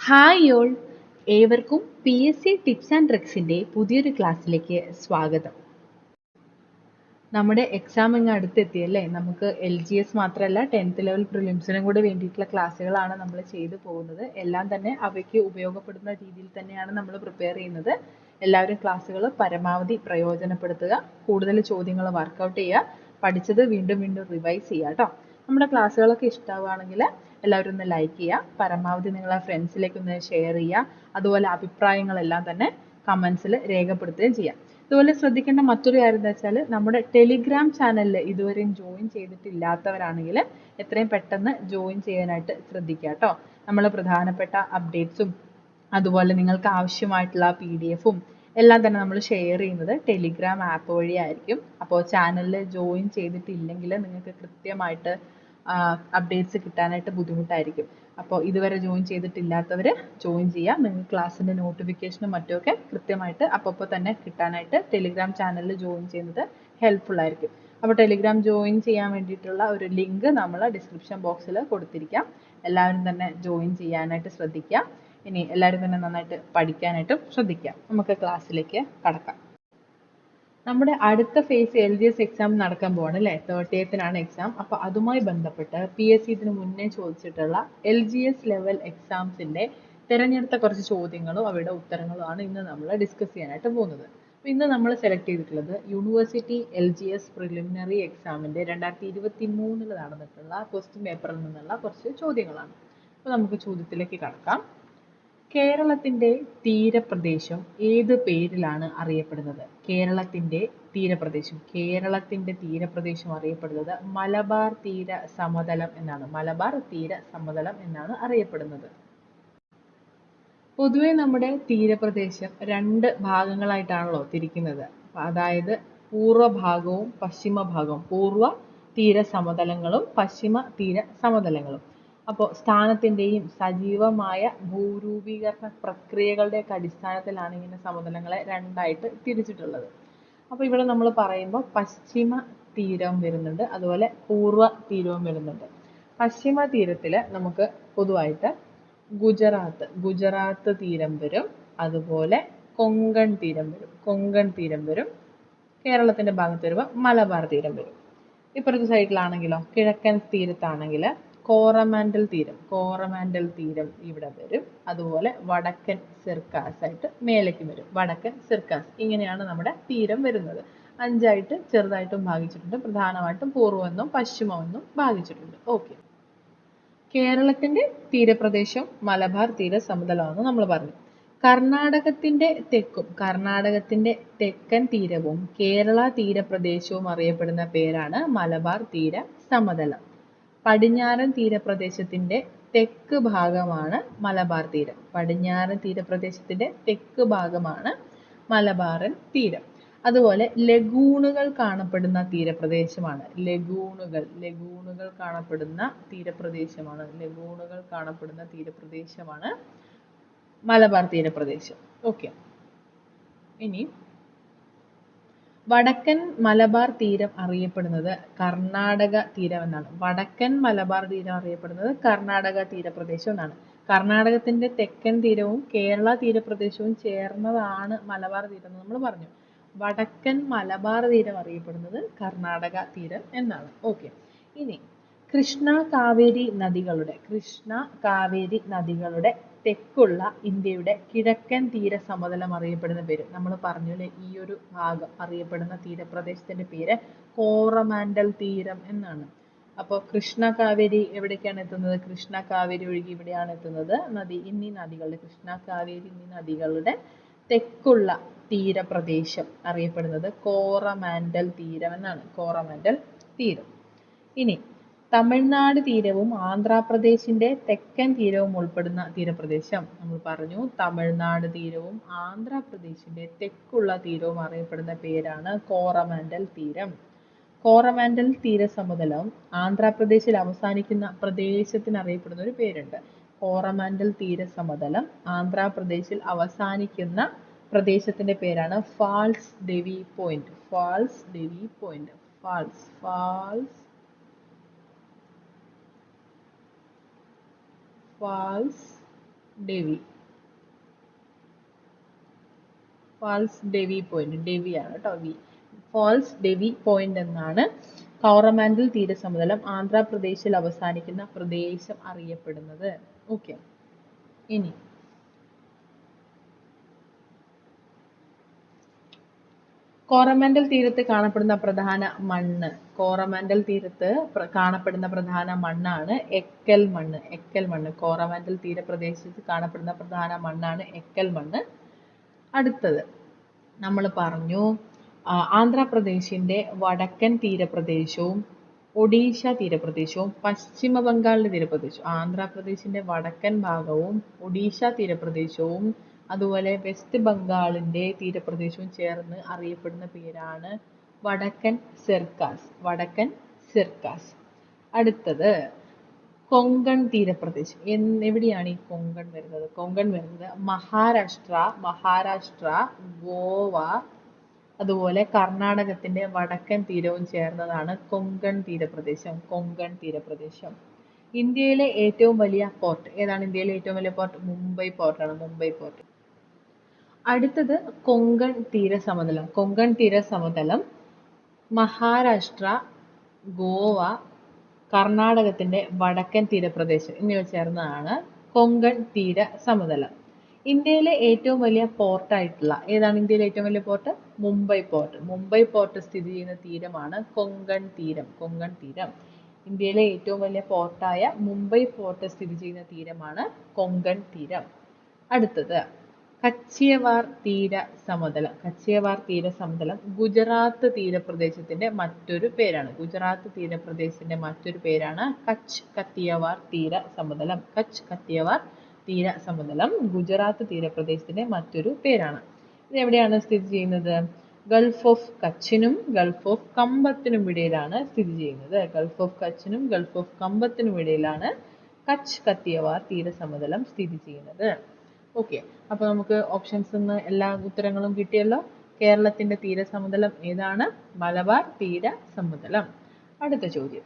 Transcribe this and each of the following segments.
Hi all, ഏവർക്കും PSC tips and ട്രിക്സിൻ്റെ പുതിയൊരു ക്ലാസ്സിലേക്ക് സ്വാഗതം. നമ്മുടെ എക്സാം ഇങ്ങ് അടുത്തെത്തിയല്ലേ. നമുക്ക് LGS മാത്രമല്ല 10th ലെവൽ പ്രിലിംസിനും കൂടെ വേണ്ടിയിട്ടുള്ള ക്ലാസ്സുകളാണ് നമ്മൾ ചെയ്തു പോകുന്നത്. എല്ലാം തന്നെ അവയ്ക്ക് ഉപയോഗപ്പെടുന്ന രീതിയിൽ തന്നെയാണ് നമ്മൾ പ്രിപ്പയർ ചെയ്യുന്നത്. എല്ലാവരും ക്ലാസ്സുകൾ പരമാവധി പ്രയോജനപ്പെടുത്തുക, കൂടുതൽ ചോദ്യങ്ങൾ വർക്കൗട്ട് ചെയ്യുക, പഠിച്ചത് വീണ്ടും വീണ്ടും റിവൈസ് ചെയ്യുക കേട്ടോ. നമ്മുടെ ക്ലാസ്സുകളൊക്കെ ഇഷ്ടമാവുകയാണെങ്കിൽ എല്ലാവരും ഒന്ന് ലൈക്ക് ചെയ്യുക, പരമാവധി നിങ്ങളെ ഫ്രണ്ട്സിലേക്ക് ഒന്ന് ഷെയർ ചെയ്യുക, അതുപോലെ അഭിപ്രായങ്ങളെല്ലാം തന്നെ കമൻസിൽ രേഖപ്പെടുത്തുകയും ചെയ്യാം. ഇതുപോലെ ശ്രദ്ധിക്കേണ്ട മറ്റൊരു കാര്യം എന്താ വെച്ചാൽ, നമ്മുടെ ടെലിഗ്രാം ചാനലിൽ ഇതുവരെയും ജോയിൻ ചെയ്തിട്ടില്ലാത്തവരാണെങ്കിൽ എത്രയും പെട്ടെന്ന് ജോയിൻ ചെയ്യാനായിട്ട് ശ്രദ്ധിക്കുക കേട്ടോ. നമ്മൾ പ്രധാനപ്പെട്ട അപ്ഡേറ്റ്സും അതുപോലെ നിങ്ങൾക്ക് ആവശ്യമായിട്ടുള്ള PDF-ഉം എല്ലാം തന്നെ നമ്മൾ ഷെയർ ചെയ്യുന്നത് ടെലിഗ്രാം ആപ്പ് വഴിയായിരിക്കും. അപ്പോൾ ചാനലിൽ ജോയിൻ ചെയ്തിട്ടില്ലെങ്കിൽ നിങ്ങൾക്ക് കൃത്യമായിട്ട് അപ്ഡേറ്റ്സ് കിട്ടാനായിട്ട് ബുദ്ധിമുട്ടായിരിക്കും. അപ്പോൾ ഇതുവരെ ജോയിൻ ചെയ്തിട്ടില്ലാത്തവർ ജോയിൻ ചെയ്യുക. നിങ്ങൾക്ക് ക്ലാസ്സിൻ്റെ നോട്ടിഫിക്കേഷനും മറ്റുമൊക്കെ കൃത്യമായിട്ട് അപ്പോൾ തന്നെ കിട്ടാനായിട്ട് ടെലിഗ്രാം ചാനലിൽ ജോയിൻ ചെയ്യുന്നത് ഹെൽപ്ഫുൾ ആയിരിക്കും. അപ്പോൾ ടെലിഗ്രാം ജോയിൻ ചെയ്യാൻ വേണ്ടിയിട്ടുള്ള ഒരു ലിങ്ക് നമ്മൾ ഡിസ്ക്രിപ്ഷൻ ബോക്സിൽ കൊടുത്തിരിക്കാം. എല്ലാവരും തന്നെ ജോയിൻ ചെയ്യാനായിട്ട് ശ്രദ്ധിക്കുക. ഇനി എല്ലാവരും തന്നെ നന്നായിട്ട് പഠിക്കാനായിട്ടും ശ്രദ്ധിക്കുക. നമുക്ക് ക്ലാസ്സിലേക്ക് കടക്കാം. നമ്മുടെ അടുത്ത ഫേസ് LGS എക്സാം നടക്കാൻ പോവാണ് അല്ലേ. 30th exam. അപ്പോൾ അതുമായി ബന്ധപ്പെട്ട് PSC ഇതിന് മുന്നേ ചോദിച്ചിട്ടുള്ള LGS ലെവൽ എക്സാംസിൻ്റെ തിരഞ്ഞെടുത്ത കുറച്ച് ചോദ്യങ്ങളും അവയുടെ ഉത്തരങ്ങളുമാണ് ഇന്ന് നമ്മൾ ഡിസ്കസ് ചെയ്യാനായിട്ട് പോകുന്നത്. അപ്പോൾ ഇന്ന് നമ്മൾ സെലക്ട് ചെയ്തിട്ടുള്ളത് യൂണിവേഴ്സിറ്റി LGS പ്രിലിമിനറി എക്സാമിൻ്റെ 2023 നടന്നിട്ടുള്ള ക്വസ്റ്റ്യൻ പേപ്പറിൽ നിന്നുള്ള കുറച്ച് ചോദ്യങ്ങളാണ്. അപ്പോൾ നമുക്ക് ചോദ്യത്തിലേക്ക് കടക്കാം. കേരളത്തിൻ്റെ തീരപ്രദേശം ഏത് പേരിലാണ് അറിയപ്പെടുന്നത്? കേരളത്തിൻ്റെ തീരപ്രദേശം അറിയപ്പെടുന്നത് മലബാർ തീര സമതലം എന്നാണ്. മലബാർ തീര സമതലം എന്നാണ് അറിയപ്പെടുന്നത്. പൊതുവെ നമ്മുടെ തീരപ്രദേശം രണ്ട് ഭാഗങ്ങളായിട്ടാണല്ലോ തിരിക്കുന്നത്. അതായത് പൂർവ്വഭാഗവും പശ്ചിമഭാഗവും, പൂർവ്വ തീര സമതലങ്ങളും പശ്ചിമ തീര സമതലങ്ങളും. അപ്പോൾ സ്ഥാനത്തിൻ്റെയും സജീവമായ ഭൂരൂപീകരണ പ്രക്രിയകളുടെയൊക്കെ അടിസ്ഥാനത്തിലാണ് ഇങ്ങനെ സമതലങ്ങളെ രണ്ടായിട്ട് തിരിച്ചിട്ടുള്ളത്. അപ്പോൾ ഇവിടെ നമ്മൾ പറയുമ്പോൾ പശ്ചിമ തീരം വരുന്നുണ്ട്, അതുപോലെ പൂർവ്വ തീരവും വരുന്നുണ്ട്. പശ്ചിമ തീരത്തിൽ നമുക്ക് പൊതുവായിട്ട് ഗുജറാത്ത് തീരം വരും, അതുപോലെ കൊങ്കൺ തീരം വരും. കേരളത്തിൻ്റെ ഭാഗത്ത് വരുമ്പോൾ മലബാർ തീരം വരും. ഇപ്പുറത്തെ സൈഡിലാണെങ്കിലോ, കിഴക്കൻ തീരത്താണെങ്കിൽ കോറമാൻഡൽ തീരം ഇവിടെ വരും. അതുപോലെ വടക്കൻ സിർക്കാസ് ആയിട്ട് മേലേക്ക് വരും. വടക്കൻ സിർക്കാസ്, ഇങ്ങനെയാണ് നമ്മുടെ തീരം വരുന്നത്. 5ആയിട്ട് ചെറുതായിട്ടും ഭാഗിച്ചിട്ടുണ്ട്. പ്രധാനമായിട്ടും പൂർവ്വമെന്നും പശ്ചിമമെന്നും ഭാഗിച്ചിട്ടുണ്ട്. ഓക്കെ. കേരളത്തിന്റെ തീരപ്രദേശം മലബാർ തീര സമതലമാണെന്ന് നമ്മൾ പറഞ്ഞു. കർണാടകത്തിന്റെ തെക്കൻ തീരവും കേരള തീരപ്രദേശവും അറിയപ്പെടുന്ന പേരാണ് മലബാർ തീര സമതലം. പടിഞ്ഞാറൻ തീരപ്രദേശത്തിന്റെ തെക്ക് ഭാഗമാണ് മലബാർ തീരം. മലബാറൻ തീരം. അതുപോലെ ലഗൂണുകൾ കാണപ്പെടുന്ന തീരപ്രദേശമാണ് മലബാർ തീരപ്രദേശം. ഓക്കെ. ഇനി വടക്കൻ മലബാർ തീരം അറിയപ്പെടുന്നത് കർണാടക തീരം എന്നാണ്. തീരപ്രദേശം എന്നാണ്. കർണാടകത്തിന്റെ തെക്കൻ തീരവും കേരള തീരപ്രദേശവും ചേർന്നതാണ് മലബാർ തീരം എന്ന് നമ്മൾ പറഞ്ഞു. വടക്കൻ മലബാർ തീരം അറിയപ്പെടുന്നത് കർണാടക തീരം എന്നാണ്. ഓക്കെ. ഇനി കൃഷ്ണ കാവേരി നദികളുടെ തെക്കുള്ള ഇന്ത്യയുടെ കിഴക്കൻ തീര സമതലം അറിയപ്പെടുന്ന പേര് നമ്മൾ പറഞ്ഞു അല്ലേ. ഈ ഒരു ഭാഗം അറിയപ്പെടുന്ന തീരപ്രദേശത്തിന്റെ പേര് കോറമാൻഡൽ തീരം എന്നാണ്. അപ്പോൾ കൃഷ്ണ കാവേരി എവിടേക്കാണ് എത്തുന്നത്? കൃഷ്ണ കാവേരി ഒഴുകി ഇവിടെയാണ് എത്തുന്നത്. കൃഷ്ണ കാവേരി എന്നീ നദികളുടെ തെക്കുള്ള തീരപ്രദേശം അറിയപ്പെടുന്നത് കോറമാൻഡൽ തീരം എന്നാണ്. ഇനി തമിഴ്നാട് തീരവും ആന്ധ്രാപ്രദേശിന്റെ തെക്കൻ തീരവും ഉൾപ്പെടുന്ന തീരപ്രദേശം നമ്മൾ പറഞ്ഞു. തമിഴ്നാട് തീരവും ആന്ധ്രാപ്രദേശിന്റെ തെക്കുള്ള തീരവും അറിയപ്പെടുന്ന പേരാണ് കോറമാൻഡൽ തീരം. കോറമാൻഡൽ തീരസമതലം ആന്ധ്രാപ്രദേശിൽ അവസാനിക്കുന്ന പ്രദേശത്തിന് അറിയപ്പെടുന്ന ഒരു പേരുണ്ട്. കോറമാൻഡൽ തീരസമതലം ആന്ധ്രാപ്രദേശിൽ അവസാനിക്കുന്ന പ്രദേശത്തിന്റെ പേരാണ് False Divi Point. Divi. False Divi Point, ഡെവിയാണ് കേട്ടോ, വി. ഫാൾസ് ഡെവി പോയിന്റ് എന്നാണ് കോറമാൻഡൽ തീരസമതലം ആന്ധ്രാപ്രദേശിൽ അവസാനിക്കുന്ന പ്രദേശം അറിയപ്പെടുന്നത്. ഓക്കെ, ഇനി കോറമാൻഡൽ തീരത്ത് കാണപ്പെടുന്ന പ്രധാന മണ്ണ്, കോറമാൻഡൽ തീരത്ത് കാണപ്പെടുന്ന പ്രധാന മണ്ണാണ് എക്കൽ മണ്ണ്. എക്കൽ മണ്ണ് കോറമാൻഡൽ തീരപ്രദേശത്ത് കാണപ്പെടുന്ന പ്രധാന മണ്ണാണ് എക്കൽ മണ്ണ്. അടുത്തത് നമ്മൾ പറഞ്ഞു ആന്ധ്രാപ്രദേശിന്റെ വടക്കൻ തീരപ്രദേശവും ഒഡീഷ തീരപ്രദേശവും പശ്ചിമ ബംഗാളിന്റെ തീരപ്രദേശവും, ആന്ധ്രാപ്രദേശിന്റെ വടക്കൻ ഭാഗവും ഒഡീഷ തീരപ്രദേശവും അതുപോലെ വെസ്റ്റ് ബംഗാളിന്റെ തീരപ്രദേശവും ചേർന്ന് അറിയപ്പെടുന്ന പേരാണ് വടക്കൻ സിർക്കാസ്. വടക്കൻ സിർക്കാസ്. അടുത്തത് കൊങ്കൺ തീരപ്രദേശം. എവിടെയാണ് ഈ കൊങ്കൺ വരുന്നത്? കൊങ്കൺ വരുന്നത് മഹാരാഷ്ട്ര, ഗോവ അതുപോലെ കർണാടകത്തിന്റെ വടക്കൻ തീരവും ചേർന്നതാണ് കൊങ്കൺ തീരപ്രദേശം. കൊങ്കൺ തീരപ്രദേശം. ഇന്ത്യയിലെ ഏറ്റവും വലിയ പോർട്ട് ഏതാണ്? ഇന്ത്യയിലെ ഏറ്റവും വലിയ പോർട്ട് മുംബൈ പോർട്ടാണ്. മുംബൈ പോർട്ട്. അടുത്തത് കൊങ്കൺ തീരസമതലം. കൊങ്കൺ തീരസമതലം മഹാരാഷ്ട്ര, ഗോവ, കർണാടകത്തിന്റെ വടക്കൻ തീരപ്രദേശം എന്നിവ ചേർന്നതാണ് കൊങ്കൺ തീരസമതലം. ഇന്ത്യയിലെ ഏറ്റവും വലിയ പോർട്ടായിട്ടുള്ള ഏതാണ്? ഇന്ത്യയിലെ ഏറ്റവും വലിയ port Mumbai port. Mumbai port സ്ഥിതി ചെയ്യുന്ന തീരമാണ് കൊങ്കൺ തീരം. കൊങ്കൺ തീരം. ഇന്ത്യയിലെ ഏറ്റവും വലിയ പോർട്ടായ മുംബൈ പോർട്ട് സ്ഥിതി ചെയ്യുന്ന തീരമാണ് കൊങ്കൺ തീരം. അടുത്തത് കച്ചിയവാർ തീരസമതലം. കച്ചിയവാർ തീരസമതലം ഗുജറാത്ത് തീരപ്രദേശത്തിന്റെ മറ്റൊരു പേരാണ്. ഗുജറാത്ത് തീരപ്രദേശത്തിന്റെ മറ്റൊരു പേരാണ് കച്ച് കത്തിയവാർ തീരസമതലം. കച്ച് കത്തിയവാർ തീരസമതലം ഗുജറാത്ത് തീരപ്രദേശത്തിന്റെ മറ്റൊരു പേരാണ്. ഇത് എവിടെയാണ് സ്ഥിതി ചെയ്യുന്നത്? ഗൾഫ് ഓഫ് കച്ചിനും ഗൾഫ് ഓഫ് കമ്പത്തിനും ഇടയിലാണ് സ്ഥിതി ചെയ്യുന്നത്. ഗൾഫ് ഓഫ് കച്ചിനും ഗൾഫ് ഓഫ് കമ്പത്തിനും ഇടയിലാണ് കച്ച് കത്തിയവാർ തീരസമതലം സ്ഥിതി ചെയ്യുന്നത്. ഓക്കെ, അപ്പൊ നമുക്ക് ഓപ്ഷൻസ് നിന്ന് എല്ലാ ഉത്തരങ്ങളും കിട്ടിയല്ലോ. കേരളത്തിന്റെ തീരസമതലം ഏതാണ്? മലബാർ തീരസമതലം. അടുത്ത ചോദ്യം,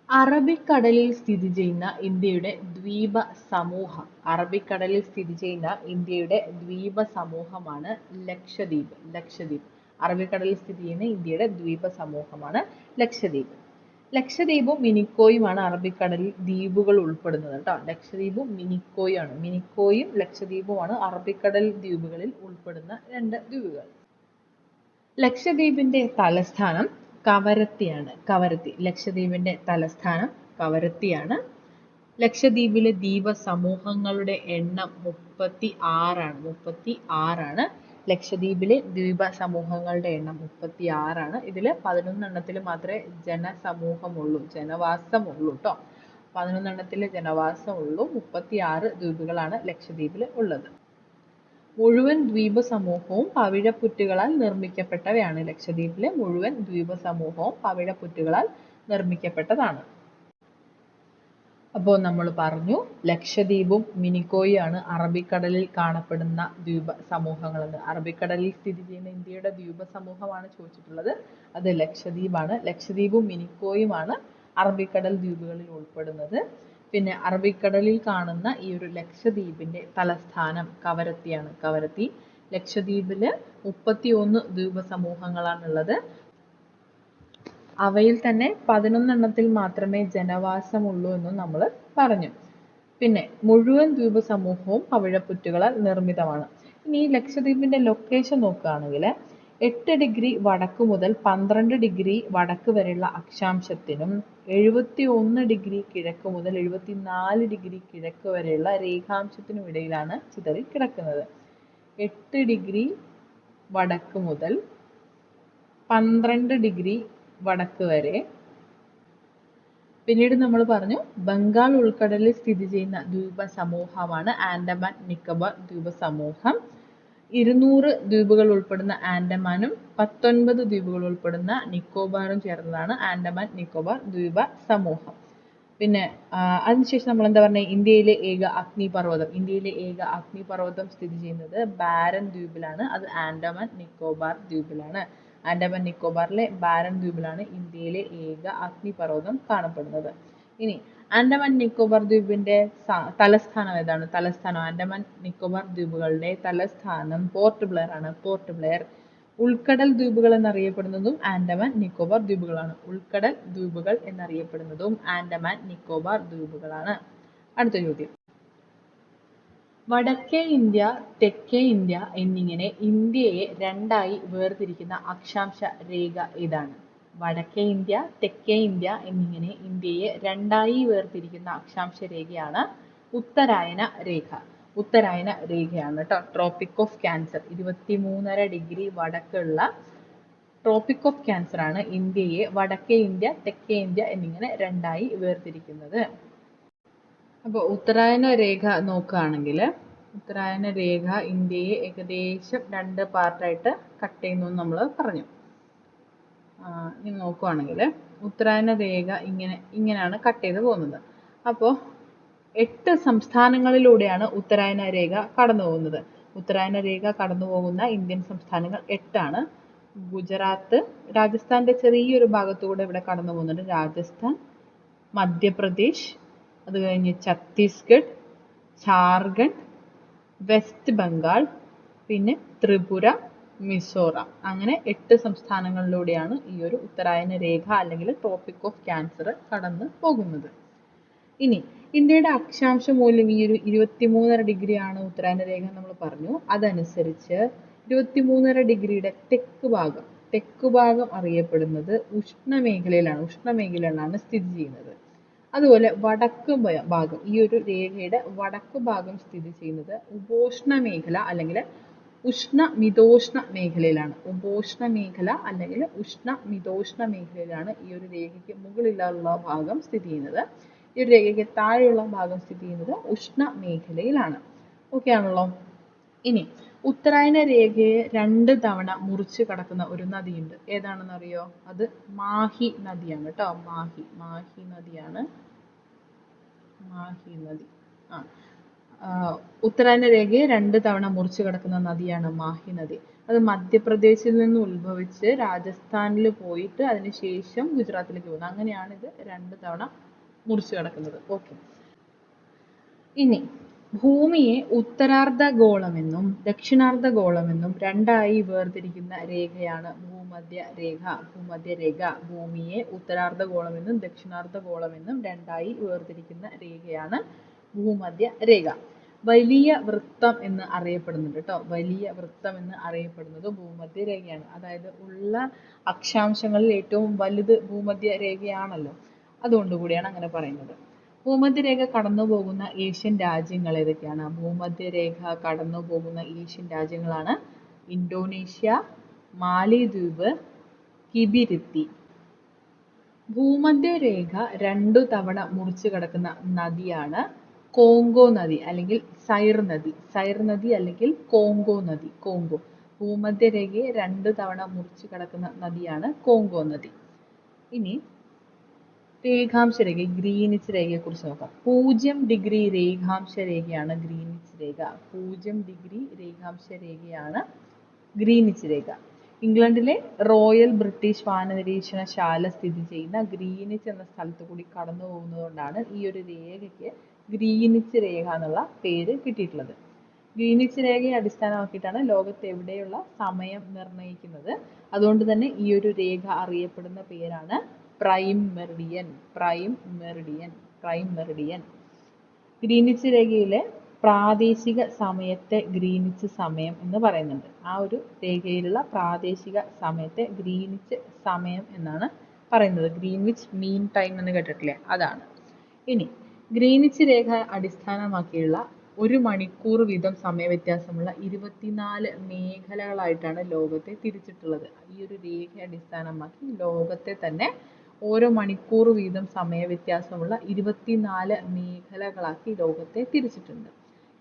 അറബിക്കടലിൽ സ്ഥിതി ചെയ്യുന്ന ഇന്ത്യയുടെ ദ്വീപ സമൂഹം. അറബിക്കടലിൽ സ്ഥിതി ചെയ്യുന്ന ഇന്ത്യയുടെ ദ്വീപ സമൂഹമാണ് ലക്ഷദ്വീപ്. ലക്ഷദ്വീപ്. അറബിക്കടലിൽ സ്ഥിതി ചെയ്യുന്ന ഇന്ത്യയുടെ ദ്വീപ സമൂഹമാണ് ലക്ഷദ്വീപ്. ലക്ഷദ്വീപും മിനിക്കോയുമാണ് അറബിക്കടലിൽ ദ്വീപുകൾ ഉൾപ്പെടുന്നത് കേട്ടോ. ലക്ഷദ്വീപും മിനിക്കോയുമാണ്. മിനിക്കോയും ലക്ഷദ്വീപുമാണ് അറബിക്കടൽ ദ്വീപുകളിൽ ഉൾപ്പെടുന്ന രണ്ട് ദ്വീപുകൾ. ലക്ഷദ്വീപിന്റെ തലസ്ഥാനം കവരത്തിയാണ്. കവരത്തി. ലക്ഷദ്വീപിന്റെ തലസ്ഥാനം കവരത്തിയാണ്. ലക്ഷദ്വീപിലെ ദ്വീപ സമൂഹങ്ങളുടെ എണ്ണം 36ആണ്. ലക്ഷദ്വീപിലെ ദ്വീപ സമൂഹങ്ങളുടെ എണ്ണം 36ആണ്. ഇതിൽ 11 എണ്ണത്തിൽ മാത്രമേ ജനസമൂഹമുള്ളൂ, ജനവാസമുള്ളൂ കേട്ടോ. 11 എണ്ണത്തിൽ ജനവാസമുള്ളൂ. 36 ദ്വീപുകളാണ് ലക്ഷദ്വീപിൽ ഉള്ളത്. മുഴുവൻ ദ്വീപ സമൂഹവും പവിഴപ്പുറ്റുകളാൽ നിർമ്മിക്കപ്പെട്ടവയാണ്. ലക്ഷദ്വീപിലെ മുഴുവൻ ദ്വീപ സമൂഹവും പവിഴപ്പുറ്റുകളാൽ നിർമ്മിക്കപ്പെട്ടതാണ്. അപ്പോൾ നമ്മൾ പറഞ്ഞു ലക്ഷദ്വീപും മിനിക്കോയുമാണ് അറബിക്കടലിൽ കാണപ്പെടുന്ന ദ്വീപ സമൂഹങ്ങളെന്ന്. അറബിക്കടലിൽ സ്ഥിതി ചെയ്യുന്ന ഇന്ത്യയുടെ ദ്വീപ സമൂഹമാണ് ചോദിച്ചിട്ടുള്ളത്. അത് ലക്ഷദ്വീപാണ്. ലക്ഷദ്വീപും മിനിക്കോയുമാണ് അറബിക്കടൽ ദ്വീപുകളിൽ ഉൾപ്പെടുന്നത്. പിന്നെ അറബിക്കടലിൽ കാണുന്ന ഈ ഒരു ലക്ഷദ്വീപിന്റെ തലസ്ഥാനം കവരത്തിയാണ്. കവരത്തി. ലക്ഷദ്വീപില് 31 ദ്വീപ സമൂഹങ്ങളാണുള്ളത്. അവയിൽ തന്നെ 11 എണ്ണത്തിൽ മാത്രമേ ജനവാസമുള്ളൂ എന്നും നമ്മൾ പറഞ്ഞു. പിന്നെ മുഴുവൻ ദ്വീപ സമൂഹവും പവിഴപ്പുറ്റുകളാൽ നിർമ്മിതമാണ്. ഇനി ഈ ലക്ഷദ്വീപിന്റെ ലൊക്കേഷൻ നോക്കുകയാണെങ്കിൽ 8 ഡിഗ്രി വടക്ക് മുതൽ 12 ഡിഗ്രി വടക്ക് വരെയുള്ള അക്ഷാംശത്തിനും 71 ഡിഗ്രി കിഴക്ക് മുതൽ 74 ഡിഗ്രി കിഴക്ക് വരെയുള്ള രേഖാംശത്തിനും ഇടയിലാണ് ചിതറി കിടക്കുന്നത്. 8 ഡിഗ്രി വടക്ക് മുതൽ 12 ഡിഗ്രി വടക്ക് വരെ. പിന്നീട് നമ്മൾ പറഞ്ഞു ബംഗാൾ ഉൾക്കടലിൽ സ്ഥിതി ചെയ്യുന്ന ദ്വീപ സമൂഹമാണ് ആൻഡമാൻ നിക്കോബാർ ദ്വീപ സമൂഹം. 200 ദ്വീപുകൾ ഉൾപ്പെടുന്ന ആൻഡമാനും 19 ദ്വീപുകൾ ഉൾപ്പെടുന്ന നിക്കോബാറും ചേർന്നതാണ് ആൻഡമാൻ നിക്കോബാർ ദ്വീപ സമൂഹം. പിന്നെ അതിനുശേഷം നമ്മൾ എന്താ പറഞ്ഞത്? ഇന്ത്യയിലെ ഏക അഗ്നിപർവ്വതം. ഇന്ത്യയിലെ ഏക അഗ്നിപർവ്വതം സ്ഥിതി ചെയ്യുന്നത് ബാരൻ ദ്വീപിലാണ്. അത് ആൻഡമാൻ നിക്കോബാർ ദ്വീപിലാണ്. ആൻഡമാൻ നിക്കോബാറിലെ ബാരൻ ദ്വീപിലാണ് ഇന്ത്യയിലെ ഏക അഗ്നിപർവ്വതം കാണപ്പെടുന്നത്. ഇനി ആൻഡമാൻ നിക്കോബാർ ദ്വീപിന്റെ തലസ്ഥാനം ഏതാണ്? ആൻഡമാൻ നിക്കോബാർ ദ്വീപുകളുടെ തലസ്ഥാനം പോർട്ട് ബ്ലെയർ ആണ്. പോർട്ട് ബ്ലെയർ. ഉൾക്കടൽ ദ്വീപുകൾ എന്നറിയപ്പെടുന്നതും ആൻഡമാൻ നിക്കോബാർ ദ്വീപുകളാണ്. ഉൾക്കടൽ ദ്വീപുകൾ എന്നറിയപ്പെടുന്നതും ആൻഡമാൻ നിക്കോബാർ ദ്വീപുകളാണ്. അടുത്ത ചോദ്യം. വടക്കേ ഇന്ത്യ, തെക്കേ ഇന്ത്യ എന്നിങ്ങനെ ഇന്ത്യയെ രണ്ടായി വേർതിരിക്കുന്ന അക്ഷാംശ രേഖ ഏതാണ്? വടക്കേ ഇന്ത്യ, തെക്കേ ഇന്ത്യ എന്നിങ്ങനെ ഇന്ത്യയെ രണ്ടായി വേർതിരിക്കുന്ന അക്ഷാംശ രേഖയാണ് ഉത്തരായന രേഖ. ഉത്തരായന രേഖയാണ് കേട്ടോ. ട്രോപ്പിക് ഓഫ് ക്യാൻസർ 23.5 വടക്കുള്ള ട്രോപ്പിക് ഓഫ് ക്യാൻസർ ആണ് ഇന്ത്യയെ വടക്കേ ഇന്ത്യ, തെക്കേ ഇന്ത്യ എന്നിങ്ങനെ രണ്ടായി വേർതിരിക്കുന്നത്. അപ്പോൾ ഉത്തരായന രേഖ നോക്കുകയാണെങ്കിൽ ഉത്തരായന രേഖ ഇന്ത്യയെ ഏകദേശം 2 പാർട്ടായിട്ട് കട്ട് ചെയ്യുന്നു എന്ന് നമ്മൾ പറഞ്ഞു. ഇനി നോക്കുകയാണെങ്കിൽ ഉത്തരായന രേഖ ഇങ്ങനെയാണ് കട്ട് ചെയ്ത് പോകുന്നത്. അപ്പോൾ 8 സംസ്ഥാനങ്ങളിലൂടെയാണ് ഉത്തരായന രേഖ കടന്നു പോകുന്നത്. ഉത്തരായന രേഖ കടന്നു പോകുന്ന ഇന്ത്യൻ സംസ്ഥാനങ്ങൾ 8 ആണ്. ഗുജറാത്ത്, രാജസ്ഥാന്റെ ചെറിയൊരു ഭാഗത്തുകൂടെ ഇവിടെ കടന്നു പോകുന്നുണ്ട്. രാജസ്ഥാൻ, മധ്യപ്രദേശ്, അത് കഴിഞ്ഞ് ഛത്തീസ്ഗഡ്, ജാർഖണ്ഡ്, വെസ്റ്റ് ബംഗാൾ, പിന്നെ ത്രിപുര, മിസോറാം. അങ്ങനെ 8 സംസ്ഥാനങ്ങളിലൂടെയാണ് ഈ ഒരു ഉത്തരായന രേഖ അല്ലെങ്കിൽ ട്രോപ്പിക് ഓഫ് ക്യാൻസർ കടന്നു പോകുന്നത്. ഇനി ഇന്ത്യയുടെ അക്ഷാംശ മൂല്യം ഈ ഒരു 23.5 ഡിഗ്രി ആണ് ഉത്തരായന രേഖ നമ്മൾ പറഞ്ഞു. അതനുസരിച്ച് 23.5 ഡിഗ്രിയുടെ തെക്ക് ഭാഗം അറിയപ്പെടുന്നത് ഉഷ്ണമേഖലയിലാണ് സ്ഥിതി ചെയ്യുന്നത്. അതുപോലെ വടക്ക് ഭാഗം, ഈ ഒരു രേഖയുടെ വടക്ക് ഭാഗം സ്ഥിതി ചെയ്യുന്നത് ഉപോഷ്ണ മേഖല അല്ലെങ്കിൽ ഉഷ്ണമിതോഷ്ണ മേഖലയിലാണ്. ഈ ഒരു രേഖയ്ക്ക് മുകളിലുള്ള ഭാഗം സ്ഥിതി ചെയ്യുന്നത്. ഈ ഒരു രേഖയ്ക്ക് താഴെയുള്ള ഭാഗം സ്ഥിതി ചെയ്യുന്നത് ഉഷ്ണ മേഖലയിലാണ്. ഓക്കെ ആണല്ലോ. ഇനി ഉത്തരായന രേഖയെ 2 തവണ മുറിച്ച് കടക്കുന്ന ഒരു നദിയുണ്ട്. ഏതാണെന്ന് അറിയോ? അത് മാഹി നദിയാണ് കേട്ടോ. മാഹി നദിയാണ്. ഉത്തരായന രേഖയെ 2 തവണ മുറിച്ച് കടക്കുന്ന നദിയാണ് മാഹി നദി. അത് മധ്യപ്രദേശിൽ നിന്ന് ഉത്ഭവിച്ച് രാജസ്ഥാനിൽ പോയിട്ട് അതിനുശേഷം ഗുജറാത്തിലേക്ക് പോകുന്നത്. അങ്ങനെയാണ് ഇത് 2 തവണ മുറിച്ച് കടക്കുന്നത്. ഓക്കെ. ഇനി ഭൂമിയെ ഉത്തരാർദ്ധഗോളമെന്നും ദക്ഷിണാർദ്ധഗോളമെന്നും രണ്ടായി വേർതിരിക്കുന്ന രേഖയാണ് ഭൂമധ്യരേഖ. ഭൂമിയെ ഉത്തരാർദ്ധഗോളമെന്നും ദക്ഷിണാർദ്ധഗോളമെന്നും രണ്ടായി വേർതിരിക്കുന്ന രേഖയാണ് ഭൂമധ്യരേഖ. വലിയ വൃത്തം എന്ന് അറിയപ്പെടുന്നുണ്ട് കേട്ടോ. വലിയ വൃത്തം എന്ന് അറിയപ്പെടുന്നത് ഭൂമധ്യരേഖയാണ്. അതായത് ഉള്ള അക്ഷാംശങ്ങളിൽ ഏറ്റവും വലുത് ഭൂമധ്യരേഖയാണല്ലോ. അതുകൊണ്ടുകൂടിയാണ് അങ്ങനെ പറയുന്നത്. ഭൂമധ്യരേഖ കടന്നു പോകുന്ന ഏഷ്യൻ രാജ്യങ്ങൾ ഏതൊക്കെയാണ്? ഭൂമധ്യരേഖ കടന്നു പോകുന്ന ഏഷ്യൻ രാജ്യങ്ങളാണ് ഇന്തോനേഷ്യ, മാലിദ്വീപ്, കിബിരിത്തി. ഭൂമധ്യരേഖ 2 തവണ മുറിച്ച് കടക്കുന്ന നദിയാണ് കോങ്കോ നദി അല്ലെങ്കിൽ സൈർ നദി അല്ലെങ്കിൽ കോങ്കോ നദി. ഭൂമധ്യരേഖയെ 2 തവണ മുറിച്ച് കടക്കുന്ന നദിയാണ് കോങ്കോ നദി. ഇനി രേഖാംശ രേഖ, ഗ്രീനിച്ച് രേഖയെ കുറിച്ച് നോക്കാം. 0 ഡിഗ്രി രേഖാംശ രേഖയാണ് ഗ്രീനിച്ച് രേഖ. 0 ഡിഗ്രി രേഖാംശ രേഖയാണ് ഗ്രീനിച്ച് രേഖ. ഇംഗ്ലണ്ടിലെ റോയൽ ബ്രിട്ടീഷ് വാനനിരീക്ഷണശാല സ്ഥിതി ചെയ്യുന്ന ഗ്രീനിച്ച് എന്ന സ്ഥലത്ത് കൂടി കടന്നു പോകുന്നതുകൊണ്ടാണ് ഈ ഒരു രേഖയ്ക്ക് ഗ്രീനിച്ച് രേഖ എന്നുള്ള പേര് കിട്ടിയിട്ടുള്ളത്. ഗ്രീനിച്ച് രേഖയെ അടിസ്ഥാനമാക്കിയിട്ടാണ് ലോകത്ത് എവിടെയുള്ള സമയം നിർണ്ണയിക്കുന്നത്. അതുകൊണ്ട് തന്നെ ഈ ഒരു രേഖ അറിയപ്പെടുന്ന പേരാണ് പ്രൈം മെറിഡിയൻ. ഗ്രീനിച്ച് രേഖയിലെ പ്രാദേശിക സമയത്തെ ഗ്രീനിച്ച് സമയം എന്ന് പറയുന്നുണ്ട്. ആ ഒരു രേഖയിലുള്ള പ്രാദേശിക സമയത്തെ ഗ്രീനിച്ച് സമയം എന്നാണ് പറയുന്നത്. ഗ്രീൻവിച്ച് മീൻ ടൈം എന്ന് കേട്ടിട്ടില്ലേ? അതാണ്. ഇനി ഗ്രീനിച്ച് രേഖ അടിസ്ഥാനമാക്കിയുള്ള 1 മണിക്കൂർ വീതം സമയവ്യത്യാസമുള്ള 24 മേഖലകളായിട്ടാണ് ലോകത്തെ തിരിച്ചിട്ടുള്ളത്. ഈ ഒരു രേഖ അടിസ്ഥാനമാക്കി ലോകത്തെ തന്നെ ഓരോ മണിക്കൂർ വീതം സമയവ്യത്യാസമുള്ള 24 മേഖലകളാക്കി ലോകത്തെ തിരിച്ചിട്ടുണ്ട്.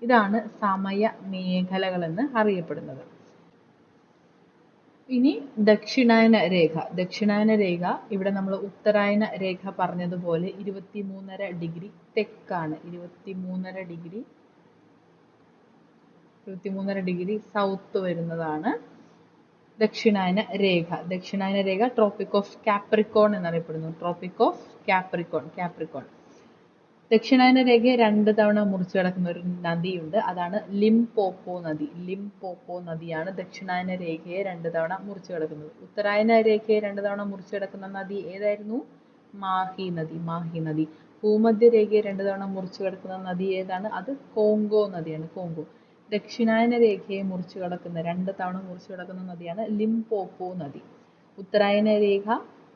ഇതാണ് സമയ മേഖലകൾ എന്ന് അറിയപ്പെടുന്നത്. ഇനി ദക്ഷിണായന രേഖ ഇവിടെ നമ്മൾ ഉത്തരായന രേഖ പറഞ്ഞതുപോലെ 23.5 ഡിഗ്രി തെക്കാണ്. 23.5 ഡിഗ്രി സൗത്ത് വരുന്നതാണ് ദക്ഷിണായന രേഖ ട്രോപ്പിക് ഓഫ് കാപ്രിക്കോൺ എന്നറിയപ്പെടുന്നു. ദക്ഷിണായന രേഖയെ 2 തവണ മുറിച്ചു കടക്കുന്ന ഒരു നദിയുണ്ട്, അതാണ് ലിംപോപ്പോ നദി. ലിംപോപ്പോ നദിയാണ് ദക്ഷിണായന രേഖയെ 2 തവണ മുറിച്ചു കടക്കുന്നത്. ഉത്തരായന രേഖയെ 2 തവണ മുറിച്ചു കടക്കുന്ന നദി ഏതായിരുന്നു? മാഹി നദി. മാഹി നദി. ഭൂമധ്യ രേഖയെ 2 തവണ മുറിച്ചു കടക്കുന്ന നദി ഏതാണ്? അത് കോങ്കോ നദിയാണ്. കോങ്കോ. ദക്ഷിണായന രേഖയെ മുറിച്ചു കടക്കുന്ന 2 തവണ മുറിച്ചു കടക്കുന്ന നദിയാണ് ലിംപോപ്പോ നദി. ഉത്തരായന രേഖ,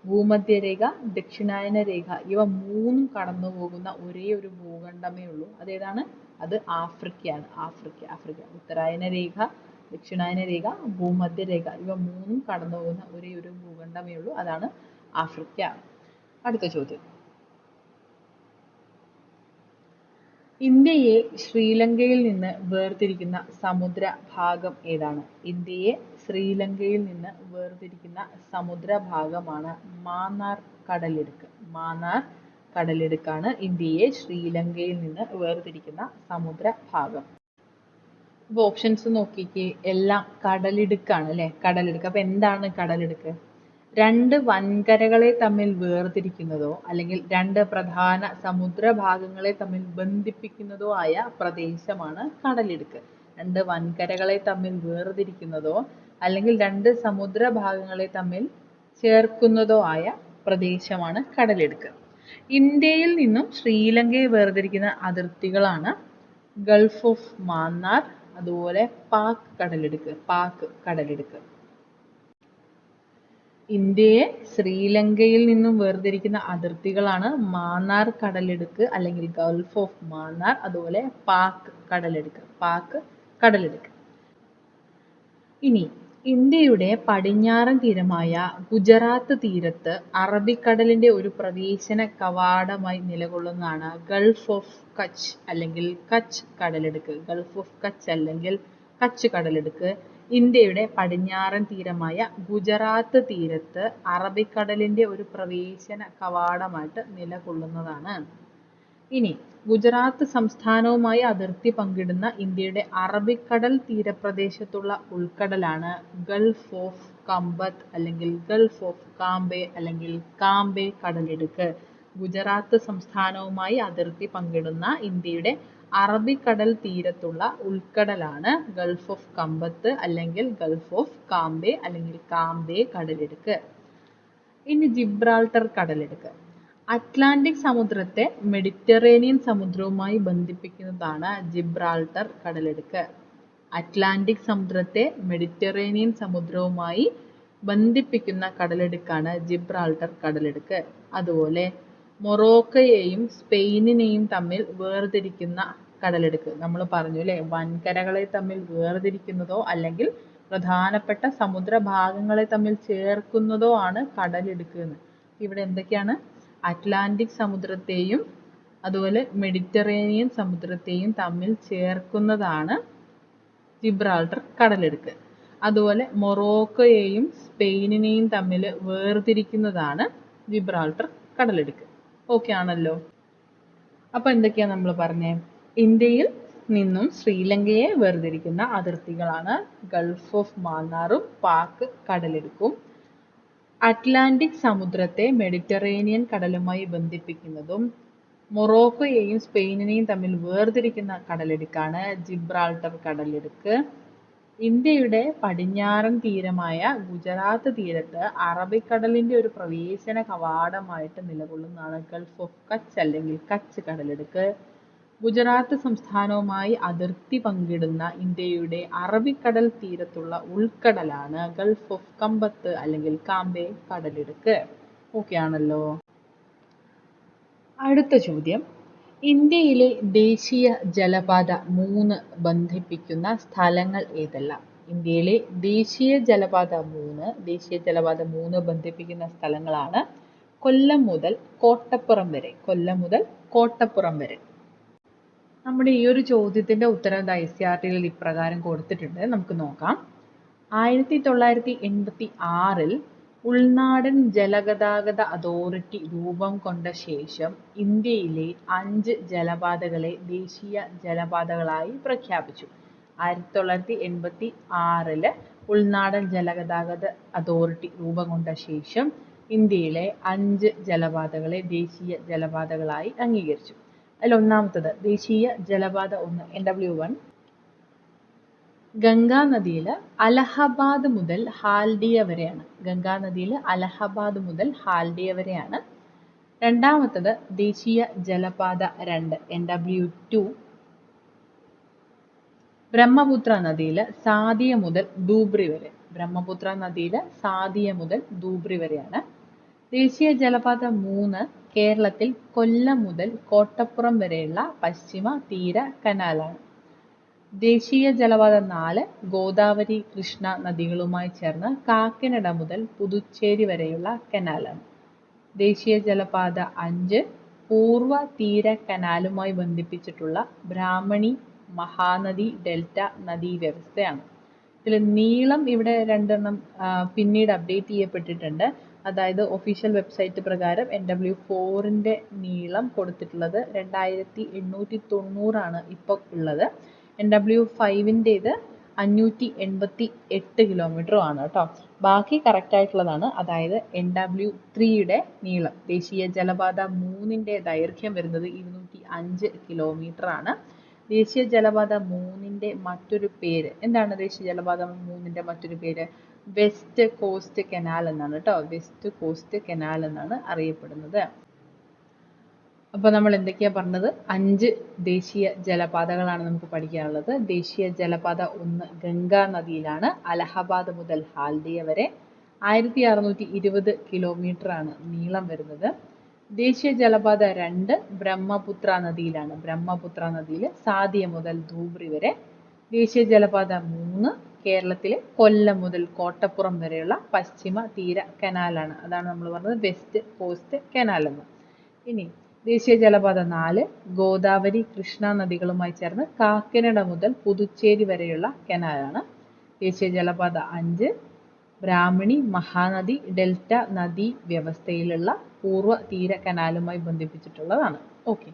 ഭൂമധ്യരേഖ, ദക്ഷിണായന രേഖ ഇവ മൂന്നും കടന്നു പോകുന്ന ഒരേ ഒരു ഭൂഖണ്ഡമേ ഉള്ളൂ. അതേതാണ്? അത് ആഫ്രിക്കയാണ്. ആഫ്രിക്ക. ഉത്തരായന രേഖ, ദക്ഷിണായന രേഖ, ഭൂമധ്യരേഖ ഇവ മൂന്നും കടന്നു പോകുന്ന ഒരേ ഒരു ഭൂഖണ്ഡമേ ഉള്ളൂ. അതാണ് ആഫ്രിക്ക. അടുത്ത ചോദ്യം. ഇന്ത്യയെ ശ്രീലങ്കയിൽ നിന്ന് വേർതിരിക്കുന്ന സമുദ്ര ഭാഗം ഏതാണ്? ഇന്ത്യയെ ശ്രീലങ്കയിൽ നിന്ന് വേർതിരിക്കുന്ന സമുദ്രഭാഗമാണ് മാന്നാർ കടലിടുക്ക്. മാന്നാർ കടലിടുക്കാണ് ഇന്ത്യയെ ശ്രീലങ്കയിൽ നിന്ന് വേർതിരിക്കുന്ന സമുദ്രഭാഗം. ഇപ്പൊ ഓപ്ഷൻസ് നോക്കിക്കേ, എല്ലാം കടലിടുക്കാണ് അല്ലെ? കടലിടുക്ക്. അപ്പൊ എന്താണ് കടലിടുക്ക്? 2 വൻകരകളെ തമ്മിൽ വേർതിരിക്കുന്നതോ അല്ലെങ്കിൽ 2 പ്രധാന സമുദ്രഭാഗങ്ങളെ തമ്മിൽ ബന്ധിപ്പിക്കുന്നതോ ആയ പ്രദേശമാണ് കടലിടുക്ക്. 2 വൻകരകളെ തമ്മിൽ വേർതിരിക്കുന്നതോ അല്ലെങ്കിൽ 2 സമുദ്രഭാഗങ്ങളെ തമ്മിൽ ചേർക്കുന്നതോ ആയ പ്രദേശമാണ് കടലിടുക്ക്. ഇന്ത്യയിൽ നിന്നും ശ്രീലങ്കയെ വേർതിരിക്കുന്ന അതിർത്തികളാണ് ഗൾഫ് ഓഫ് മാന്നാർ, അതുപോലെ പാക് കടലിടുക്ക്. ഇന്ത്യയെ ശ്രീലങ്കയിൽ നിന്നും വേർതിരിക്കുന്ന അതിർത്തികളാണ് മാന്നാർ കടലിടുക്ക് അല്ലെങ്കിൽ ഗൾഫ് ഓഫ് മാന്നാർ, അതുപോലെ പാക് കടലിടുക്ക്. ഇനി ഇന്ത്യയുടെ പടിഞ്ഞാറൻ തീരമായ ഗുജറാത്ത് തീരത്ത് അറബിക്കടലിന്റെ ഒരു പ്രവേശന കവാടമായി നിലകൊള്ളുന്നതാണ് ഗൾഫ് ഓഫ് കച്ച് അല്ലെങ്കിൽ കച്ച് കടലിടുക്ക്. ഗൾഫ് ഓഫ് കച്ച് അല്ലെങ്കിൽ കച്ച് കടലിടുക്ക് ഇന്ത്യയുടെ പടിഞ്ഞാറൻ തീരമായ ഗുജറാത്ത് തീരത്ത് അറബിക്കടലിന്റെ ഒരു പ്രവേശന കവാടമായിട്ട് നിലകൊള്ളുന്നതാണ്. ഇനി ഗുജറാത്ത് സംസ്ഥാനവുമായി അതിർത്തി പങ്കിടുന്ന ഇന്ത്യയുടെ അറബിക്കടൽ തീരപ്രദേശത്തുള്ള ഉൾക്കടലാണ് ഗൾഫ് ഓഫ് കമ്പത്ത് അല്ലെങ്കിൽ ഗൾഫ് ഓഫ് കാംബെ അല്ലെങ്കിൽ കാംബെ കടലിടുക്ക്. ഗുജറാത്ത് സംസ്ഥാനവുമായി അതിർത്തി പങ്കിടുന്ന ഇന്ത്യയുടെ അറബിക്കടൽ തീരത്തുള്ള ഉൾക്കടലാണ് ഗൾഫ് ഓഫ് കമ്പത്ത് അല്ലെങ്കിൽ ഗൾഫ് ഓഫ് കാംബെ അല്ലെങ്കിൽ കാംബെ കടലിടുക്ക്. ഇനി ജിബ്രാൾട്ടർ കടലിടുക്ക്. അറ്റ്ലാന്റിക് സമുദ്രത്തെ മെഡിറ്ററേനിയൻ സമുദ്രവുമായി ബന്ധിപ്പിക്കുന്നതാണ് ജിബ്രാൾട്ടർ കടലിടുക്ക്. അറ്റ്ലാന്റിക് സമുദ്രത്തെ മെഡിറ്ററേനിയൻ സമുദ്രവുമായി ബന്ധിപ്പിക്കുന്ന കടലിടുക്കാണ് ജിബ്രാൾട്ടർ കടലിടുക്ക്. അതുപോലെ മൊറോക്കയെയും സ്പെയിനിനെയും തമ്മിൽ വേർതിരിക്കുന്ന കടലിടുക്ക്. നമ്മൾ പറഞ്ഞു അല്ലെ, വൻകരകളെ തമ്മിൽ വേർതിരിക്കുന്നതോ അല്ലെങ്കിൽ പ്രധാനപ്പെട്ട സമുദ്രഭാഗങ്ങളെ തമ്മിൽ ചേർക്കുന്നതോ ആണ് കടലിടുക്ക് എന്ന്. ഇവിടെ എന്തൊക്കെയാണ്? അറ്റ്ലാന്റിക് സമുദ്രത്തെയും അതുപോലെ മെഡിറ്ററേനിയൻ സമുദ്രത്തെയും തമ്മിൽ ചേർക്കുന്നതാണ് ജിബ്രാൾട്ടർ കടലിടുക്ക്. അതുപോലെ മൊറോക്കയെയും സ്പെയിനിനെയും തമ്മിൽ വേർതിരിക്കുന്നതാണ് ജിബ്രാൾട്ടർ കടലിടുക്ക്. ഓക്കെ ആണല്ലോ? അപ്പൊ എന്തൊക്കെയാ നമ്മൾ പറഞ്ഞേ? ഇന്ത്യയിൽ നിന്നും ശ്രീലങ്കയെ വേർതിരിക്കുന്ന അതിർത്തികളാണ് ഗൾഫ് ഓഫ് മാന്നാറും പാക് കടലിടുക്കും. അറ്റ്ലാന്റിക് സമുദ്രത്തെ മെഡിറ്ററേനിയൻ കടലുമായി ബന്ധിപ്പിക്കുന്നതും മൊറോക്കയെയും സ്പെയിനിനെയും തമ്മിൽ വേർതിരിക്കുന്ന കടലിടുക്കാണ് ജിബ്രാൾട്ടർ കടലിടുക്ക്. ഇന്ത്യയുടെ പടിഞ്ഞാറൻ തീരമായ ഗുജറാത്ത് തീരത്ത് അറബിക്കടലിന്റെ ഒരു പ്രവേശന കവാടമായിട്ട് നിലകൊള്ളുന്നതാണ് ഗൾഫ് ഓഫ് കച്ച് അല്ലെങ്കിൽ കച്ച് കടലിടുക്ക്. ഗുജറാത്ത് സംസ്ഥാനവുമായി അതിർത്തി പങ്കിടുന്ന ഇന്ത്യയുടെ അറബിക്കടൽ തീരത്തുള്ള ഉൾക്കടലാണ് ഗൾഫ് ഓഫ് കമ്പത്ത് അല്ലെങ്കിൽ കാംബെ കടലിടുക്ക്. ഓക്കെ ആണല്ലോ? അടുത്ത ചോദ്യം. ഇന്ത്യയിലെ ദേശീയ ജലപാത 3 ബന്ധിപ്പിക്കുന്ന സ്ഥലങ്ങൾ ഏതെല്ലാം? ഇന്ത്യയിലെ ദേശീയ ജലപാത 3 ബന്ധിപ്പിക്കുന്ന സ്ഥലങ്ങളാണ് കൊല്ലം മുതൽ കോട്ടപ്പുറം വരെ. നമ്മുടെ ഈ ഒരു ചോദ്യത്തിന്റെ ഉത്തരം ICRTയിൽ ഇപ്രകാരം കൊടുത്തിട്ടുണ്ട്, നമുക്ക് നോക്കാം. 1986-ൽ ഉൾനാടൻ ജലഗതാഗത അതോറിറ്റി രൂപം കൊണ്ട ശേഷം ഇന്ത്യയിലെ 5 ജലപാതകളെ ദേശീയ ജലപാതകളായി പ്രഖ്യാപിച്ചു. 1986-ല് ഉൾനാടൻ ജലഗതാഗത അതോറിറ്റി രൂപം കൊണ്ട ശേഷം ഇന്ത്യയിലെ 5 ജലപാതകളെ ദേശീയ ജലപാതകളായി അംഗീകരിച്ചു. അതിൽ ഒന്നാമത്തത് ദേശീയ ജലപാത 1 NW1 ഗംഗാ നദിയിൽ അലഹബാദ് മുതൽ ഹാൽഡിയ വരെയാണ്. ഗംഗാ നദിയിൽ അലഹബാദ് മുതൽ ഹാൽഡിയ വരെയാണ്. രണ്ടാമത്തത് ദേശീയ ജലപാത 2 NW2 ബ്രഹ്മപുത്ര നദിയിൽ സാദിയ മുതൽ ധൂബ്രി വരെ. ബ്രഹ്മപുത്ര നദിയിൽ സാദിയ മുതൽ ധൂബ്രി വരെയാണ്. ദേശീയ ജലപാത 3 കേരളത്തിൽ കൊല്ലം മുതൽ കോട്ടപ്പുറം വരെയുള്ള പശ്ചിമ തീര കനാലാണ്. ദേശീയ ജലപാത 4 ഗോദാവരി കൃഷ്ണ നദികളുമായി ചേർന്ന് കാക്കിനഡ മുതൽ പുതുച്ചേരി വരെയുള്ള കനാലാണ്. ദേശീയ ജലപാത 5 പൂർവ തീര കനാലുമായി ബന്ധിപ്പിച്ചിട്ടുള്ള ബ്രാഹ്മണി മഹാനദി ഡെൽറ്റ നദീ വ്യവസ്ഥയാണ്. ഇതിൽ നീളം ഇവിടെ രണ്ടെണ്ണം പിന്നീട് അപ്ഡേറ്റ് ചെയ്യപ്പെട്ടിട്ടുണ്ട്. അതായത് ഒഫീഷ്യൽ വെബ്സൈറ്റ് പ്രകാരം NW4ന്റെ നീളം കൊടുത്തിട്ടുള്ളത് 2890 ആണ് ഇപ്പോൾ ഉള്ളത്. NW5ൻ്റേത് 588 കിലോമീറ്ററും ആണ് കേട്ടോ. ബാക്കി കറക്റ്റ് ആയിട്ടുള്ളതാണ്. അതായത് NW3യുടെ നീളം, ദേശീയ ജലപാത 3ന്റെ ദൈർഘ്യം വരുന്നത് 205 കിലോമീറ്റർ ആണ്. ദേശീയ ജലപാത 3ന്റെ മറ്റൊരു പേര് എന്താണ്? ദേശീയ ജലപാത 3ന്റെ മറ്റൊരു പേര് വെസ്റ്റ് കോസ്റ്റ് കനാൽ എന്നാണ് കേട്ടോ. വെസ്റ്റ് കോസ്റ്റ് കനാൽ എന്നാണ് അറിയപ്പെടുന്നത്. അപ്പോൾ നമ്മൾ എന്തൊക്കെയാ പറഞ്ഞത്? 5 ദേശീയ ജലപാതകളാണ് നമുക്ക് പഠിക്കാനുള്ളത്. ദേശീയ ജലപാത 1 ഗംഗാ നദിയിലാണ്, അലഹബാദ് മുതൽ ഹാൽഡിയ വരെ 1620 കിലോമീറ്റർ ആണ് നീളം വരുന്നത്. ദേശീയ ജലപാത 2 ബ്രഹ്മപുത്ര നദിയിലാണ്. ബ്രഹ്മപുത്ര നദിയിൽ സാദിയ മുതൽ ധൂബ്രി വരെ. ദേശീയ ജലപാത 3 കേരളത്തിലെ കൊല്ലം മുതൽ കോട്ടപ്പുറം വരെയുള്ള പശ്ചിമ തീര കനാലാണ്. അതാണ് നമ്മൾ പറഞ്ഞത് വെസ്റ്റ് കോസ്റ്റ് കനാൽ എന്ന്. ഇനി ദേശീയ ജലപാത 4 ഗോദാവരി കൃഷ്ണ നദികളുമായി ചേർന്ന് കാക്കിനഡ മുതൽ പുതുച്ചേരി വരെയുള്ള കനാലാണ്. ദേശീയ ജലപാത 5 ബ്രാഹ്മണി മഹാനദി ഡെൽറ്റ നദീ വ്യവസ്ഥയിലുള്ള പൂർവ്വ തീര കനാലുമായി ബന്ധിപ്പിച്ചിട്ടുള്ളതാണ്. ഓക്കെ,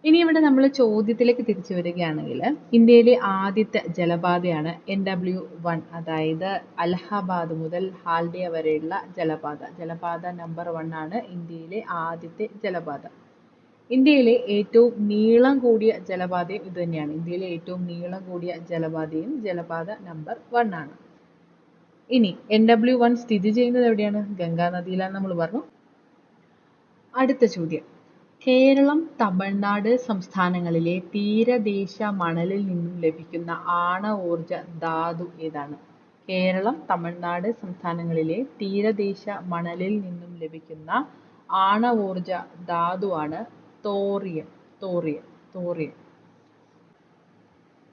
ഇനി ഇവിടെ നമ്മൾ ചോദ്യത്തിലേക്ക് തിരിച്ചു വരികയാണെങ്കിൽ ഇന്ത്യയിലെ ആദ്യത്തെ ജലപാതയാണ് NW1, അതായത് അലഹബാദ് മുതൽ ഹാൽഡിയ വരെയുള്ള ജലപാത. ജലപാത നമ്പർ 1 ആണ് ഇന്ത്യയിലെ ആദ്യത്തെ ജലപാത. ഇന്ത്യയിലെ ഏറ്റവും നീളം കൂടിയ ജലപാതയും ഇത് തന്നെയാണ്. ഇന്ത്യയിലെ ഏറ്റവും നീളം കൂടിയ ജലപാതയും ജലപാത നമ്പർ 1 ആണ്. ഇനി NW1 സ്ഥിതി ചെയ്യുന്നത് എവിടെയാണ്? ഗംഗാ നദിയിലാണ് നമ്മൾ പറഞ്ഞു. അടുത്ത ചോദ്യം, കേരളം, തമിഴ്നാട് സംസ്ഥാനങ്ങളിലെ തീരദേശ മണലിൽ നിന്നും ലഭിക്കുന്ന ആണവോർജ ധാതു ഏതാണ്? കേരളം, തമിഴ്നാട് സംസ്ഥാനങ്ങളിലെ തീരദേശ മണലിൽ നിന്നും ലഭിക്കുന്ന ആണവോർജ ധാതുവാണ് തോറിയം.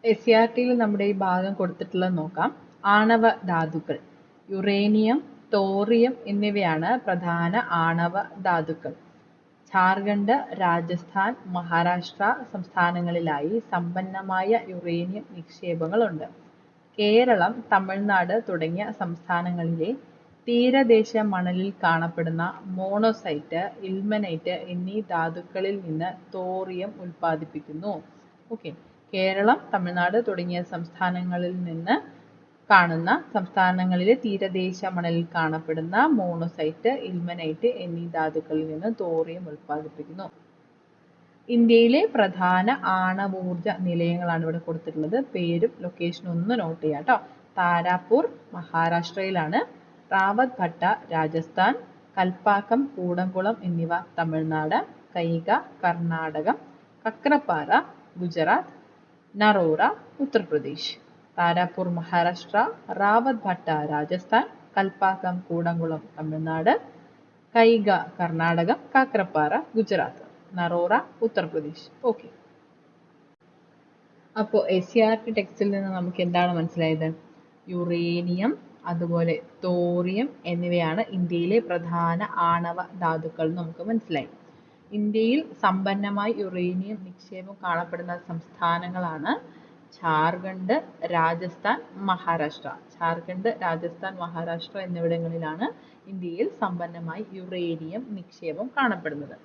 SCERT-യിൽ നമ്മുടെ ഈ ഭാഗം കൊടുത്തിട്ടുള്ളത് നോക്കാം. ആണവ ധാതുക്കൾ യുറേനിയം, തോറിയം എന്നിവയാണ് പ്രധാന ആണവ ധാതുക്കൾ. ജാർഖണ്ഡ്, രാജസ്ഥാൻ, മഹാരാഷ്ട്ര സംസ്ഥാനങ്ങളിലായി സമ്പന്നമായ യുറേനിയം നിക്ഷേപങ്ങളുണ്ട്. കേരളം, തമിഴ്നാട് തുടങ്ങിയ സംസ്ഥാനങ്ങളിലെ തീരദേശ മണലിൽ കാണപ്പെടുന്ന മോണോസൈറ്റ്, ഇൽമനൈറ്റ് എന്നീ ധാതുക്കളിൽ നിന്ന് തോറിയം ഉൽപ്പാദിപ്പിക്കുന്നു. ഓക്കെ, കേരളം, തമിഴ്നാട് തുടങ്ങിയ സംസ്ഥാനങ്ങളിലെ തീരദേശ മണലിൽ കാണപ്പെടുന്ന മോണോസൈറ്റ്, ഇൽമനൈറ്റ് എന്നീ ധാതുക്കളിൽ നിന്ന് തോറിയം ഉൽപ്പാദിപ്പിക്കുന്നു. ഇന്ത്യയിലെ പ്രധാന ആണവോർജ നിലയങ്ങളാണ് ഇവിടെ കൊടുത്തിട്ടുള്ളത്. പേരും ലൊക്കേഷനും ഒന്ന് നോട്ട് ചെയ്യാം കേട്ടോ. താരാപൂർ മഹാരാഷ്ട്രയിലാണ്, റാവത് ഭട്ട രാജസ്ഥാൻ, കൽപ്പാക്കം, കൂടംകുളം എന്നിവ തമിഴ്നാട്, കൈഗ കർണാടകം, കക്രപ്പാറ ഗുജറാത്ത്, നറോറ ഉത്തർപ്രദേശ്. താരാപൂർ മഹാരാഷ്ട്ര, റാവത് ഭട്ട രാജസ്ഥാൻ, കൽപ്പാക്കം കൂടംകുളം തമിഴ്നാട്, കൈഗ കർണാടകം, കാക്രപ്പാറ ഗുജറാത്ത്, നറോറ ഉത്തർപ്രദേശ്. ഓക്കെ, അപ്പോൾ SCERT ടെക്സ്റ്റിൽ നിന്ന് നമുക്ക് എന്താണ് മനസ്സിലായത്? യുറേനിയം, അതുപോലെ തോറിയം എന്നിവയാണ് ഇന്ത്യയിലെ പ്രധാന ആണവ ധാതുക്കൾ എന്ന് നമുക്ക് മനസ്സിലായി. ഇന്ത്യയിൽ സമ്പന്നമായി യുറേനിയം നിക്ഷേപം കാണപ്പെടുന്ന സംസ്ഥാനങ്ങളാണ് ജാർഖണ്ഡ്, രാജസ്ഥാൻ, മഹാരാഷ്ട്ര. ജാർഖണ്ഡ്, രാജസ്ഥാൻ, മഹാരാഷ്ട്ര എന്നിവിടങ്ങളിലാണ് ഇന്ത്യയിൽ സമ്പന്നമായി യുറേനിയം നിക്ഷേപം കാണപ്പെടുന്നത്.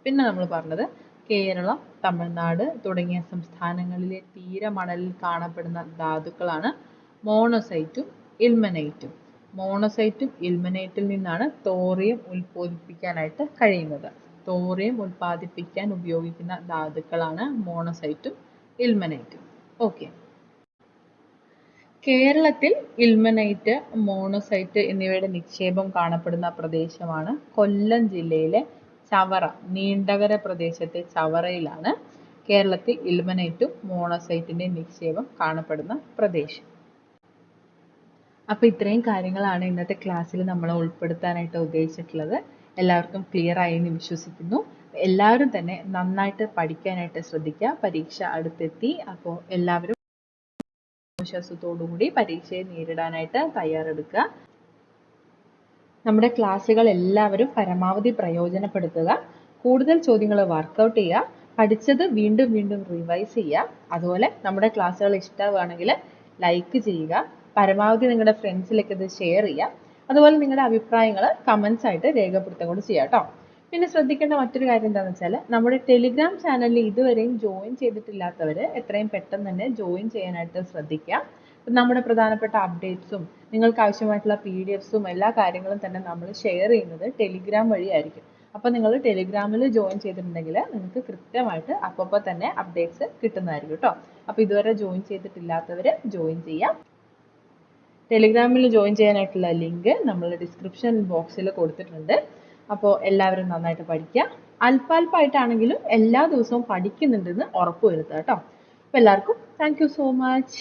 പിന്നെ നമ്മൾ പറഞ്ഞത് കേരളം, തമിഴ്നാട് തുടങ്ങിയ സംസ്ഥാനങ്ങളിലെ തീരമണലിൽ കാണപ്പെടുന്ന ധാതുക്കളാണ് മോണോസൈറ്റും ഇൽമനൈറ്റും. മോണോസൈറ്റും ഇൽമനൈറ്റിൽ നിന്നാണ് തോറിയം ഉൽപ്പാദിപ്പിക്കാനായിട്ട് കഴിയുന്നത്. തോറിയം ഉൽപ്പാദിപ്പിക്കാൻ ഉപയോഗിക്കുന്ന ധാതുക്കളാണ് മോണസൈറ്റും ഇൽമനൈറ്റും. ഓക്കെ. കേരളത്തിൽ ഇൽമനൈറ്റ്, മോണസൈറ്റ് എന്നിവയുടെ നിക്ഷേപം കാണപ്പെടുന്ന പ്രദേശമാണ് കൊല്ലം ജില്ലയിലെ ചവറ. നീണ്ടകര പ്രദേശത്തെ ചവറയിലാണ് കേരളത്തിൽ ഇൽമനൈറ്റും മോണസൈറ്റിന്റെ നിക്ഷേപം കാണപ്പെടുന്ന പ്രദേശം. അപ്പോൾ ഇത്രയും കാര്യങ്ങളാണ് ഇന്നത്തെ ക്ലാസ്സിൽ നമ്മൾ ഉൾപ്പെടുത്താനായിട്ട് ഉദ്ദേശിച്ചിട്ടുള്ളത്. എല്ലാവർക്കും ക്ലിയർ ആയി എന്ന് വിശ്വസിക്കുന്നു. എല്ലാവരും തന്നെ നന്നായിട്ട് പഠിക്കാനായിട്ട് ശ്രദ്ധിക്കുക. പരീക്ഷ അടുത്തെത്തി. അപ്പോൾ എല്ലാവരും ആത്മവിശ്വാസത്തോടുകൂടി പരീക്ഷയെ നേരിടാനായിട്ട് തയ്യാറെടുക്കുക. നമ്മുടെ ക്ലാസ്സുകൾ എല്ലാവരും പരമാവധി പ്രയോജനപ്പെടുത്തുക. കൂടുതൽ ചോദ്യങ്ങൾ വർക്കൗട്ട് ചെയ്യുക. പഠിച്ചത് വീണ്ടും വീണ്ടും റിവൈസ് ചെയ്യുക. അതുപോലെ നമ്മുടെ ക്ലാസ്സുകൾ ഇഷ്ടമാണെങ്കിൽ ലൈക്ക് ചെയ്യുക. പരമാവധി നിങ്ങളുടെ ഫ്രണ്ട്സിലേക്ക് ഇത് ഷെയർ ചെയ്യുക. അതുപോലെ നിങ്ങളുടെ അഭിപ്രായങ്ങൾ കമൻസ് ആയിട്ട് രേഖപ്പെടുത്തുക കൂടി ചെയ്യുക കേട്ടോ. പിന്നെ ശ്രദ്ധിക്കേണ്ട മറ്റൊരു കാര്യം എന്താണെന്ന് വെച്ചാൽ, നമ്മുടെ ടെലിഗ്രാം ചാനലിൽ ഇതുവരെയും ജോയിൻ ചെയ്തിട്ടില്ലാത്തവർ എത്രയും പെട്ടെന്ന് തന്നെ ജോയിൻ ചെയ്യാനായിട്ട് ശ്രദ്ധിക്കുക. നമ്മുടെ പ്രധാനപ്പെട്ട അപ്ഡേറ്റ്സും നിങ്ങൾക്ക് ആവശ്യമായിട്ടുള്ള PDFസും എല്ലാ കാര്യങ്ങളും തന്നെ നമ്മൾ ഷെയർ ചെയ്യുന്നത് ടെലിഗ്രാം വഴിയായിരിക്കും. അപ്പോൾ നിങ്ങൾ ടെലിഗ്രാമിൽ ജോയിൻ ചെയ്തിട്ടുണ്ടെങ്കിൽ നിങ്ങൾക്ക് കൃത്യമായിട്ട് അപ്പോൾ തന്നെ അപ്ഡേറ്റ്സ് കിട്ടുന്നതായിരിക്കും കേട്ടോ. അപ്പോൾ ഇതുവരെ ജോയിൻ ചെയ്തിട്ടില്ലാത്തവർ ജോയിൻ ചെയ്യാം. ടെലിഗ്രാമിൽ ജോയിൻ ചെയ്യാനായിട്ടുള്ള ലിങ്ക് നമ്മൾ ഡിസ്ക്രിപ്ഷൻ ബോക്സിൽ കൊടുത്തിട്ടുണ്ട്. അപ്പോൾ എല്ലാവരും നന്നായിട്ട് പഠിക്കുക. അല്പാൽപ്പായിട്ടാണെങ്കിലും എല്ലാ ദിവസവും പഠിക്കുന്നുണ്ടെന്ന് ഉറപ്പുവരുത്തുക കേട്ടോ. അപ്പോൾ എല്ലാവർക്കും താങ്ക് യു സോ മച്ച്.